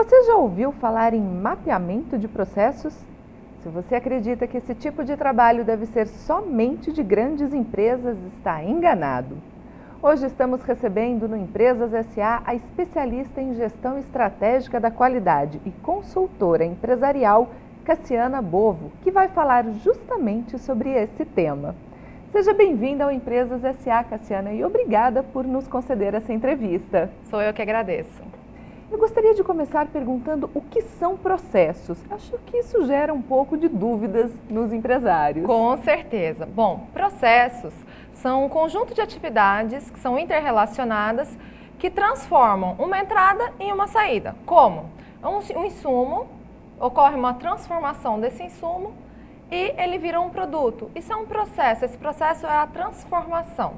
Você já ouviu falar em mapeamento de processos? Se você acredita que esse tipo de trabalho deve ser somente de grandes empresas, está enganado. Hoje estamos recebendo no Empresas S.A. a especialista em gestão estratégica da qualidade e consultora empresarial Cassiana Bovo, que vai falar justamente sobre esse tema. Seja bem-vinda ao Empresas S.A., Cassiana, e obrigada por nos conceder essa entrevista. Sou eu que agradeço. Eu gostaria de começar perguntando o que são processos. Acho que isso gera um pouco de dúvidas nos empresários. Com certeza. Bom, processos são um conjunto de atividades que são interrelacionadas que transformam uma entrada em uma saída. Como? Um insumo, ocorre uma transformação desse insumo e ele vira um produto. Isso é um processo, esse processo é a transformação.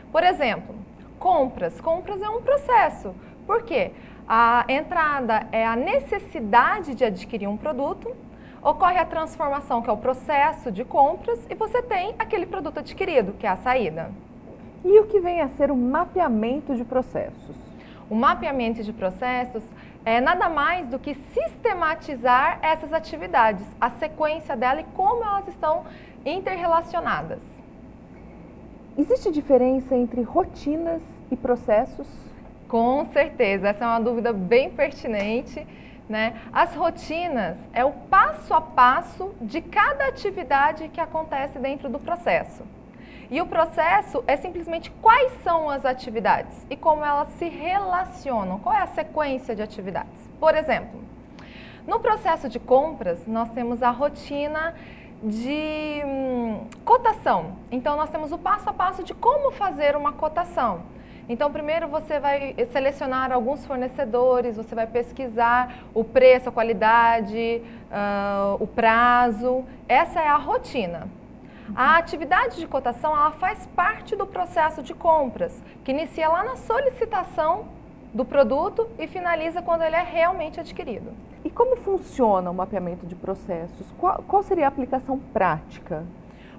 Por exemplo, compras. Compras é um processo. Por quê? A entrada é a necessidade de adquirir um produto, ocorre a transformação, que é o processo de compras, e você tem aquele produto adquirido, que é a saída. E o que vem a ser o mapeamento de processos? O mapeamento de processos é nada mais do que sistematizar essas atividades, a sequência dela e como elas estão interrelacionadas. Existe diferença entre rotinas e processos? Com certeza, essa é uma dúvida bem pertinente, né? As rotinas é o passo a passo de cada atividade que acontece dentro do processo. E o processo é simplesmente quais são as atividades e como elas se relacionam, qual é a sequência de atividades. Por exemplo, no processo de compras, nós temos a rotina de cotação. Então, nós temos o passo a passo de como fazer uma cotação. Então, primeiro você vai selecionar alguns fornecedores, você vai pesquisar o preço, a qualidade, o prazo. Essa é a rotina. A atividade de cotação, ela faz parte do processo de compras, que inicia lá na solicitação do produto e finaliza quando ele é realmente adquirido. E como funciona o mapeamento de processos? Qual seria a aplicação prática?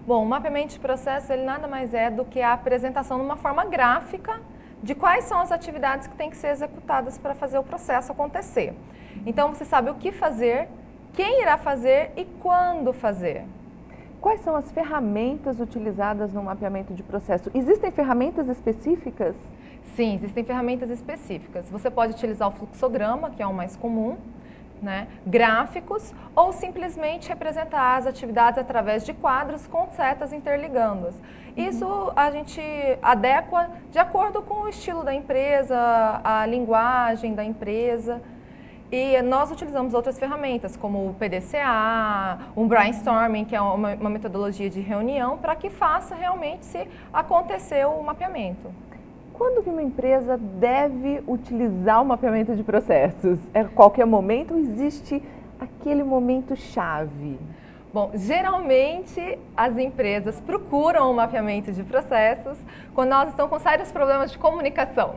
Bom, o mapeamento de processos, ele nada mais é do que a apresentação numa forma gráfica de quais são as atividades que têm que ser executadas para fazer o processo acontecer. Então, você sabe o que fazer, quem irá fazer e quando fazer. Quais são as ferramentas utilizadas no mapeamento de processo? Existem ferramentas específicas? Sim, existem ferramentas específicas. Você pode utilizar o fluxograma, que é o mais comum, né? Gráficos, ou simplesmente representar as atividades através de quadros com setas interligando-as. Isso a gente adequa de acordo com o estilo da empresa, a linguagem da empresa. E nós utilizamos outras ferramentas, como o PDCA, um brainstorming, que é uma metodologia de reunião, para que faça realmente se acontecer o mapeamento. Quando que uma empresa deve utilizar o mapeamento de processos? É a qualquer momento ou existe aquele momento chave? Bom, geralmente as empresas procuram o mapeamento de processos quando elas estão com sérios problemas de comunicação.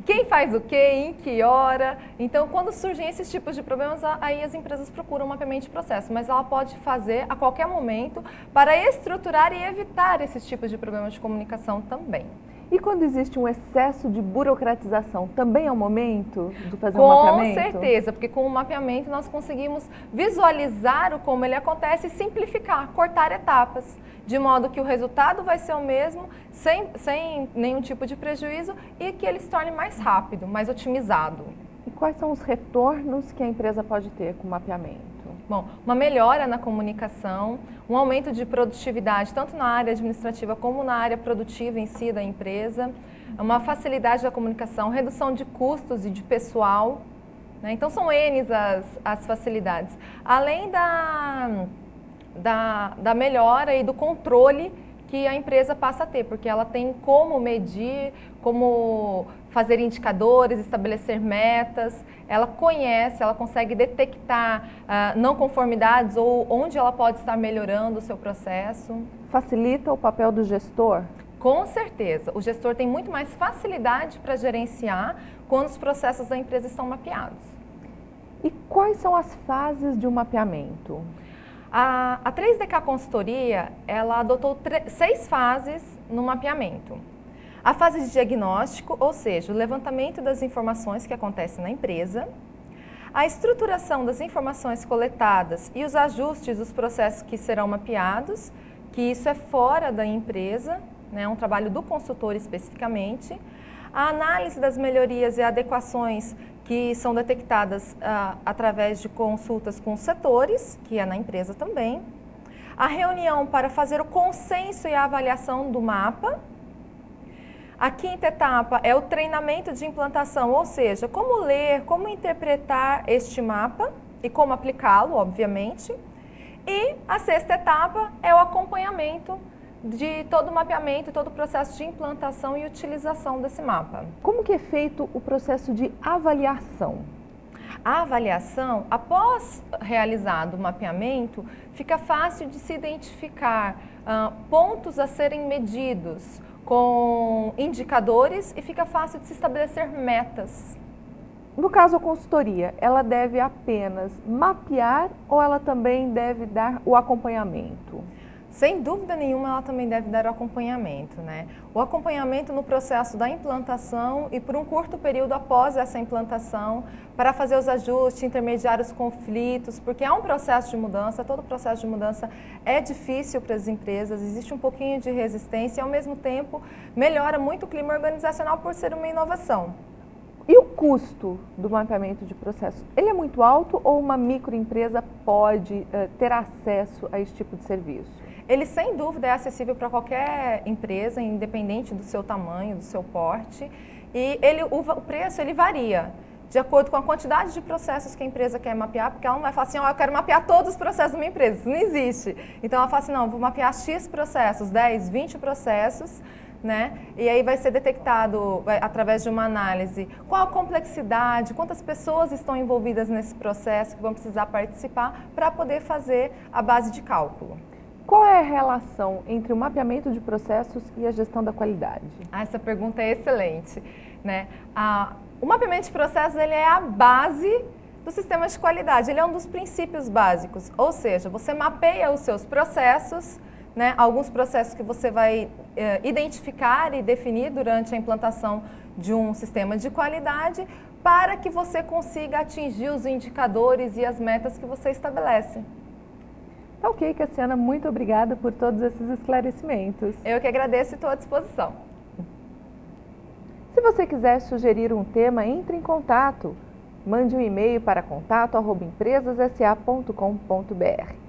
Quem faz o quê, em que hora? Então, quando surgem esses tipos de problemas, aí as empresas procuram o mapeamento de processo, mas ela pode fazer a qualquer momento para estruturar e evitar esses tipos de problemas de comunicação também. E quando existe um excesso de burocratização, também é o momento de fazer um mapeamento? Com certeza, porque com o mapeamento nós conseguimos visualizar o como ele acontece e simplificar, cortar etapas, de modo que o resultado vai ser o mesmo, sem nenhum tipo de prejuízo e que ele se torne mais rápido, mais otimizado. E quais são os retornos que a empresa pode ter com o mapeamento? Bom, uma melhora na comunicação, um aumento de produtividade, tanto na área administrativa como na área produtiva em si da empresa, uma facilidade da comunicação, redução de custos e de pessoal, né? Então são N as facilidades. Além da melhora e do controle que a empresa passa a ter, porque ela tem como medir, como fazer indicadores, estabelecer metas, ela conhece, ela consegue detectar não conformidades ou onde ela pode estar melhorando o seu processo. Facilita o papel do gestor? Com certeza, o gestor tem muito mais facilidade para gerenciar quando os processos da empresa estão mapeados. E quais são as fases de um mapeamento? A 3DK Consultoria, ela adotou 6 fases no mapeamento. A fase de diagnóstico, ou seja, o levantamento das informações que acontecem na empresa. a estruturação das informações coletadas e os ajustes dos processos que serão mapeados, que isso é fora da empresa, né, é um trabalho do consultor especificamente. A análise das melhorias e adequações que são detectadas através de consultas com os setores, que é na empresa também. A reunião para fazer o consenso e a avaliação do mapa. A quinta etapa é o treinamento de implantação, ou seja, como ler, como interpretar este mapa e como aplicá-lo, obviamente. E a sexta etapa é o acompanhamento de todo o mapeamento, todo o processo de implantação e utilização desse mapa. Como que é feito o processo de avaliação? A avaliação, após realizado o mapeamento, fica fácil de se identificar pontos a serem medidos com indicadores e fica fácil de se estabelecer metas. No caso, a consultoria, ela deve apenas mapear ou ela também deve dar o acompanhamento? Sem dúvida nenhuma, ela também deve dar o acompanhamento, né? O acompanhamento no processo da implantação e por um curto período após essa implantação, para fazer os ajustes, intermediar os conflitos, porque é um processo de mudança, todo processo de mudança é difícil para as empresas, existe um pouquinho de resistência e, ao mesmo tempo, melhora muito o clima organizacional por ser uma inovação. E o custo do mapeamento de processo? Ele é muito alto ou uma microempresa pode ter acesso a esse tipo de serviço? Ele, sem dúvida, é acessível para qualquer empresa, independente do seu tamanho, do seu porte. E o preço ele varia de acordo com a quantidade de processos que a empresa quer mapear, porque ela não vai falar assim, eu quero mapear todos os processos da minha empresa. Isso não existe. Então, ela fala assim, não, vou mapear X processos, 10, 20 processos, né? E aí vai ser detectado, através de uma análise, qual a complexidade, quantas pessoas estão envolvidas nesse processo que vão precisar participar para poder fazer a base de cálculo. Qual é a relação entre o mapeamento de processos e a gestão da qualidade? Essa pergunta é excelente, né? O mapeamento de processos ele é a base do sistema de qualidade, ele é um dos princípios básicos, ou seja, você mapeia os seus processos, né? Alguns processos que você vai identificar e definir durante a implantação de um sistema de qualidade para que você consiga atingir os indicadores e as metas que você estabelece. Tá ok, Cassiana, muito obrigada por todos esses esclarecimentos. Eu que agradeço e estou à disposição. Se você quiser sugerir um tema, entre em contato. Mande um e-mail para contato@empresassa.com.br.